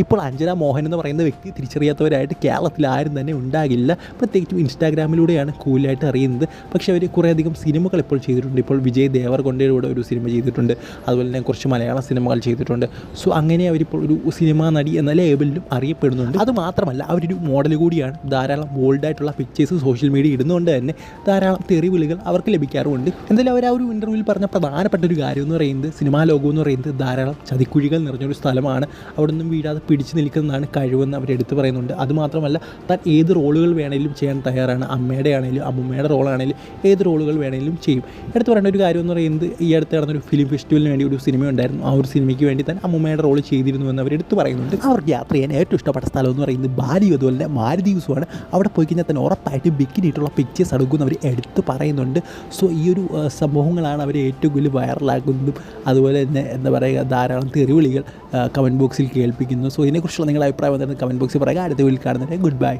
ഇപ്പോൾ അഞ്ജന മോഹൻ എന്ന് പറയുന്ന വ്യക്തി തിരിച്ചറിയാത്തവരായിട്ട് കേരളത്തിൽ ആരും തന്നെ ഉണ്ടാകില്ല. പ്രത്യേകിച്ചും ഇൻസ്റ്റാഗ്രാമിലൂടെയാണ് കൂലായിട്ട് അറിയുന്നത്. പക്ഷേ അവർ കുറേയധികം സിനിമകൾ ഇപ്പോൾ ചെയ്തിട്ടുണ്ട്. ഇപ്പോൾ വിജയ് ദേവർകൊണ്ടയിലൂടെ ഒരു സിനിമ ചെയ്തിട്ടുണ്ട്, അതുപോലെ തന്നെ കുറച്ച് മലയാള സിനിമകൾ ചെയ്തിട്ടുണ്ട്. സോ അങ്ങനെ അവരിപ്പോൾ ഒരു സിനിമാ നടി എന്ന ലേബലിലും അറിയപ്പെടുന്നുണ്ട്. അതുമാത്രമല്ല അവരൊരു മോഡൽ കൂടിയാണ്. ധാരാളം ബോൾഡായിട്ടുള്ള പിക്ചേഴ്സ് സോഷ്യൽ മീഡിയ ഇടുന്നതുകൊണ്ട് തന്നെ ധാരാളം തെറിവിളികൾ അവർക്ക് ലഭിക്കാറുമുണ്ട്. എന്തായാലും അവർ ആ ഒരു ഇൻ്റർവ്യൂവിൽ പറഞ്ഞ പ്രധാനപ്പെട്ട ഒരു കാര്യം എന്ന് പറയുന്നത് സിനിമാ ലോകം എന്ന് പറയുന്നത് ധാരാളം ചതിക്കുഴികൾ നിറഞ്ഞൊരു സ്ഥലമാണ്. അവിടെ നിന്നും വീഴാതെ പിടിച്ചു നിൽക്കുന്നതാണ് കഴിവെന്ന് അവരെടുത്ത് പറയുന്നുണ്ട്. അതുമാത്രമല്ല താൻ ഏത് റോളുകൾ വേണമെങ്കിലും ചെയ്യാൻ തയ്യാറാണ്. അമ്മയുടെ ആണെങ്കിലും അമ്മൂമ്മയുടെ റോളാണെങ്കിലും ഏത് റോളുകൾ വേണമെങ്കിലും ചെയ്യും. എടുത്ത് പറയേണ്ട ഒരു കാര്യം എന്ന് പറയുന്നത് ഈ അടുത്ത് നടന്നൊരു ഫിലിം ഫെസ്റ്റിവലിന് വേണ്ടി ഒരു സിനിമ ഉണ്ടായിരുന്നു. ആ ഒരു സിനിമയ്ക്ക് വേണ്ടി തന്നെ അമ്മൂമ്മയുടെ റോൾ ചെയ്തിരുന്നു എന്ന് അവരെടുത്ത് പറയുന്നുണ്ട്. അവർക്ക് യാത്ര ചെയ്യാൻ ഏറ്റവും ഇഷ്ടപ്പെട്ട സ്ഥലം എന്ന് പറയുന്നത് ബാലിയും അതുപോലെ തന്നെ മാലദ്വീപ്സുമാണ്. അവിടെ പോയി കഴിഞ്ഞാൽ തന്നെ ഉറപ്പായിട്ട് ബിക്കിനിട്ടുള്ള പിക്ചേഴ്സ് എടുക്കുമെന്ന് അവർ എടുത്ത് പറയുന്നുണ്ട്. സോ ഈ ഒരു സംഭവങ്ങളാണ് അവരെ ഏറ്റവും കൂടുതൽ വൈറലാക്കുന്നതും അതുപോലെ തന്നെ എന്താ പറയുക ധാരാളം തെറിവിളികൾ കമൻറ്റ് ബോക്സിൽ കേൾപ്പിക്കുന്നു. സോ ഇതിനെക്കുറിച്ചുള്ള നിങ്ങളുടെ അഭിപ്രായം എന്താണെന്ന് കമൻറ്റ് ബോക്സിൽ പറയുക. അടുത്ത വീട്ടിൽ കാണുന്നതിന് ഗുഡ് ബൈ.